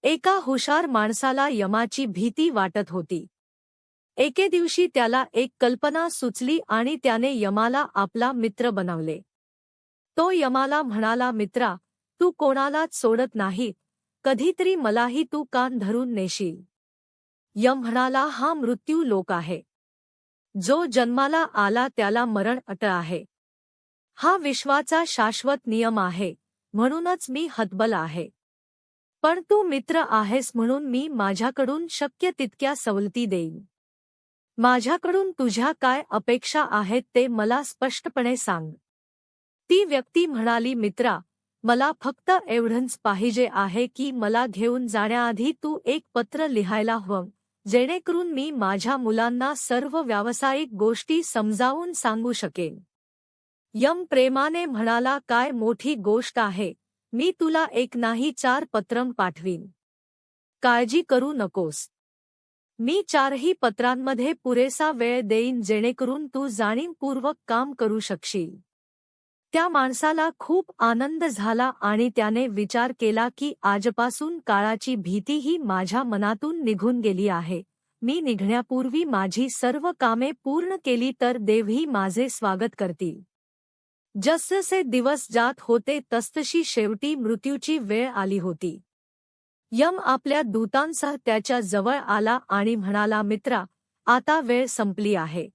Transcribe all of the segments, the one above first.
एका हुशार माणसाला यमाची भीती वाटत होती. एके दिवशी त्याला एक कल्पना सुचली आणि त्याने यमाला आपला मित्र बनवले. तो यमाला म्हणाला, मित्रा, तू कोणालाच सोडत नाही, कधीतरी मलाही तू कान धरून नेशील. यम म्हणाला, हा मृत्यू लोक आहे. जो जन्माला आला त्याला मरण अट आहे. हा विश्वाचा शाश्वत नियम आहे, म्हणूनच मी हतबल आहे. पण तू मित्र आहेस म्हणून मी माझ्याकडून शक्य तितक्या सवलती देईन. माझ्याकडून तुझ्या काय अपेक्षा आहेत ते मला स्पष्टपणे सांग. ती व्यक्ती म्हणाली, मित्रा, मला फक्त एवढंच पाहिजे आहे की मला घेऊन जाण्याआधी तू एक पत्र लिहायला हवं, जेणेकरून मी माझ्या मुलांना सर्व व्यावसायिक गोष्टी समजावून सांगू शकेन. यम प्रेमाने म्हणाला, काय मोठी गोष्ट आहे, मी तुला एक नाही 4 पत्रं पाठवीन. काळजी करू नकोस. मी 4ही पत्रांमध्ये पुरेसा वेळ देईन जेणेकरून तू जाणीवपूर्वक काम करू शकशील. त्या माणसाला खूप आनंद झाला आणि त्याने विचार केला की आजपासून काळाची भीतीही माझ्या मनातून निघून गेली आहे. मी निघण्यापूर्वी माझी सर्व कामे पूर्ण केली तर देवही माझे स्वागत करतील. जसजसे दिवस जात होते तसतशी शेवटी मृत्यूची वेळ आली होती. यम आपल्या दूतांसह त्याच्या जवळ आला आणि म्हणाला, मित्रा, आता वेळ संपली आहे.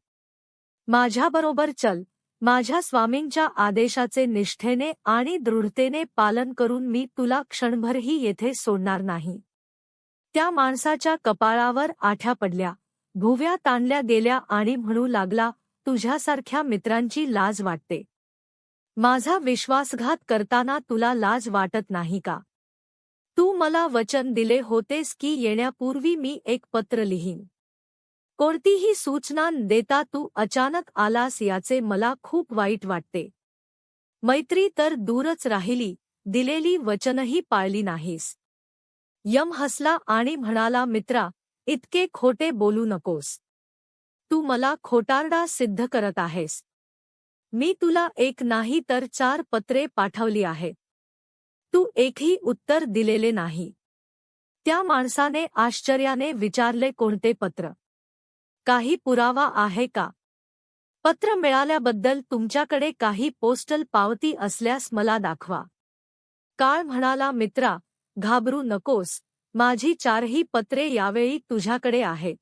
माझ्याबरोबर चल. माझ्या स्वामींच्या आदेशाचे निष्ठेने आणि दृढतेने पालन करून मी तुला क्षणभरही येथे सोडणार नाही. त्या माणसाच्या कपाळावर आठ्या पडल्या, भुवया ताणल्या गेल्या आणि म्हणू लागला, तुझ्यासारख्या मित्रांची लाज वाटते. माझा विश्वासघात करताना तुला लाज वाटत नाही का? तू मला वचन दिले होतेस की येण्यापूर्वी मी एक पत्र लिहीन. कोणतीही सूचना न देता तू अचानक आलास याचे मला खूप वाईट वाटते. मैत्री तर दूरच राहिली, दिलेली वचनही पाळली नाहीस. यम हसला आणि म्हणाला, मित्रा, इतके खोटे बोलू नकोस. तू मला खोटारडा सिद्ध करत आहेस. मी तुला एक नाही तर 4 पत्रे पाठवली आहेत. तू एकही उत्तर दिलेले नाही. त्या माणसाने आश्चर्याने विचारले, कोणते पत्र? काही पुरावा आहे का? पत्र मिळाल्याबद्दल तुमच्याकडे काही पोस्टल पावती असल्यास मला दाखवा. काळ म्हणाला, मित्रा, घाबरू नकोस, माझी 4ही पत्रे यावेळी तुझ्याकडे आहेत.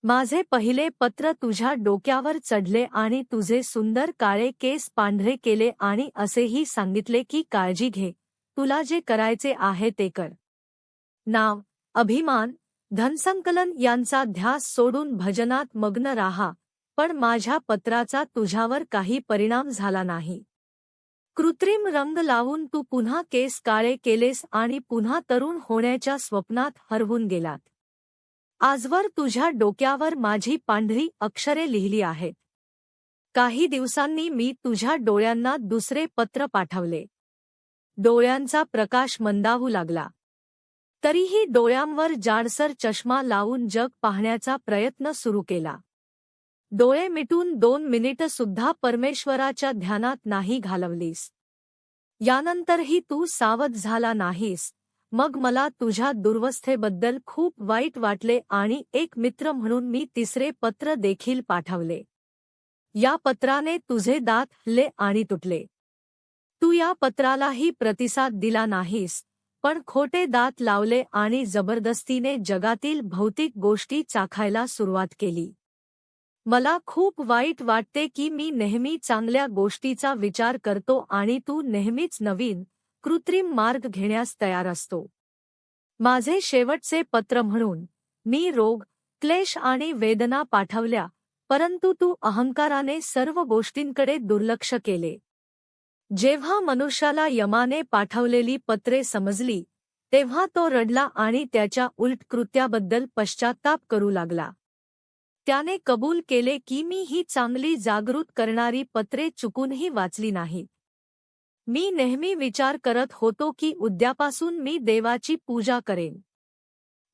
माझे पहिले पत्र तुझ्या डोक्यावर चढले आणि तुझे सुंदर काळे केस पांढरे केले आणि असेही सांगितले की काळजी घे, तुला जे करायचे आहे ते कर. नाव, अभिमान, धनसंकलन यांचा ध्यास सोडून भजनात मग्न राहा. पण माझ्या पत्राचा तुझ्यावर काही परिणाम झाला नाही. कृत्रिम रंग लावून तू पुन्हा केस काळे केलेस आणि पुन्हा तरुण होण्याच्या स्वप्नात हरवून गेलात. आजवर तुझ्या डोक्यावर माझी पांढरी अक्षरे लिहिली आहेत. काही दिवसांनी मी तुझ्या डोळ्यांना दुसरे पत्र पाठवले. डोळ्यांचा प्रकाश मंदावू लागला. तरीही डोळ्यांवर जाडसर चष्मा लावून जग पाहण्याचा प्रयत्न सुरू केला. डोळे मिटून 2 मिनिटं सुद्धा परमेश्वराच्या ध्यानात नाही घालवलीस. यानंतरही तू सावध झाला नाहीस. मग मला तुझ्या दुर्वस्थेबद्दल खूप वाईट वाटले आणि एक मित्र म्हणून मी 3रे पत्र देखील पाठवले. या पत्राने तुझे दात हलले आणि तुटले. तू या पत्रालाही प्रतिसाद दिला नाहीस, पण खोटे दात लावले आणि जबरदस्तीने जगातील भौतिक गोष्टी चाखायला सुरुवात केली. मला खूप वाईट वाटते की मी नेहमी चांगल्या गोष्टीचा विचार करतो आणि तू नेहमीच नवीन, कृत्रिम मार्ग घेण्यास तयार असतो. माझे शेवटचे पत्र म्हणून मी रोग, क्लेश आणि वेदना पाठवल्या, परंतु तू अहंकाराने सर्व गोष्टींकडे दुर्लक्ष केले. जेव्हा मनुष्याला यमाने पाठवलेली पत्रे समजली, तेव्हा तो रडला आणि त्याच्या उलट कृत्याबद्दल पश्चात्ताप करू लागला. त्याने कबूल केले की मी ही चांगली जागृत करणारी पत्रे चुकूनही वाचली नाहीत. मी नेहमी विचार करत होतो की उद्यापासून मी देवाची पूजा करेन.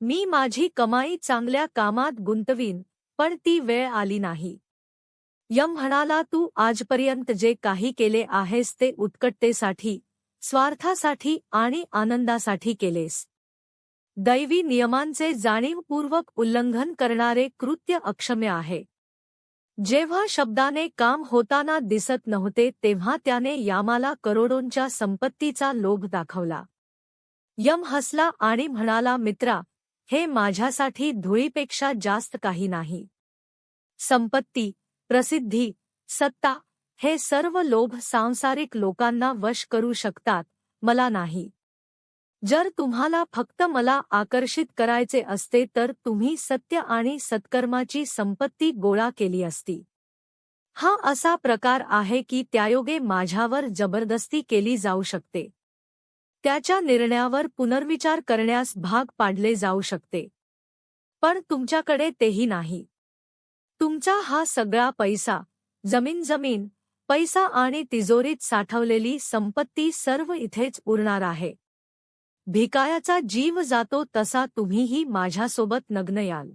मी माझी कमाई चांगल्या कामात गुंतवीन, पण ती वेळ आली नाही. यम म्हणाला, तू आजपर्यंत जे काही केले आहेस ते उत्कटतेसाठी, स्वार्थासाठी आणि आनंदासाठी केलेस. दैवी नियमांचे जाणीवपूर्वक उल्लंघन करणारे कृत्य अक्षम्य आहे. जेव्हा शब्दाने काम होताना दिसत नव्हते तेव्हा त्याने यामाला करोडोंच्या संपत्तीचा लोभ दाखवला. यम हसला आणि म्हणाला, मित्रा, हे माझ्यासाठी धुळीपेक्षा जास्त काही नाही. संपत्ती, प्रसिद्धी, सत्ता हे सर्व लोभ सांसारिक लोकांना वश करू शकतात, मला नाही. जर तुम्हाला फक्त मला आकर्षित करायचे असते तर तुम्ही सत्य आणि सत्कर्माची संपत्ती गोळा केली असती. हा असा प्रकार आहे की त्यायोगे माझ्यावर जबरदस्ती केली जाऊ शकते. त्याच्या निर्णयावर पुनर्विचार करण्यास भाग पाडले जाऊ शकते. पण तुमच्याकडे तेही नाही. तुमचा हा सगळा पैसा, जमीन, पैसा आणि तिजोरीत साठवलेली संपत्ती सर्व इथेच उरणार आहे. भिकायाचा जीव जातो तसा तुम्हीही माझ्यासोबत नग्न याल.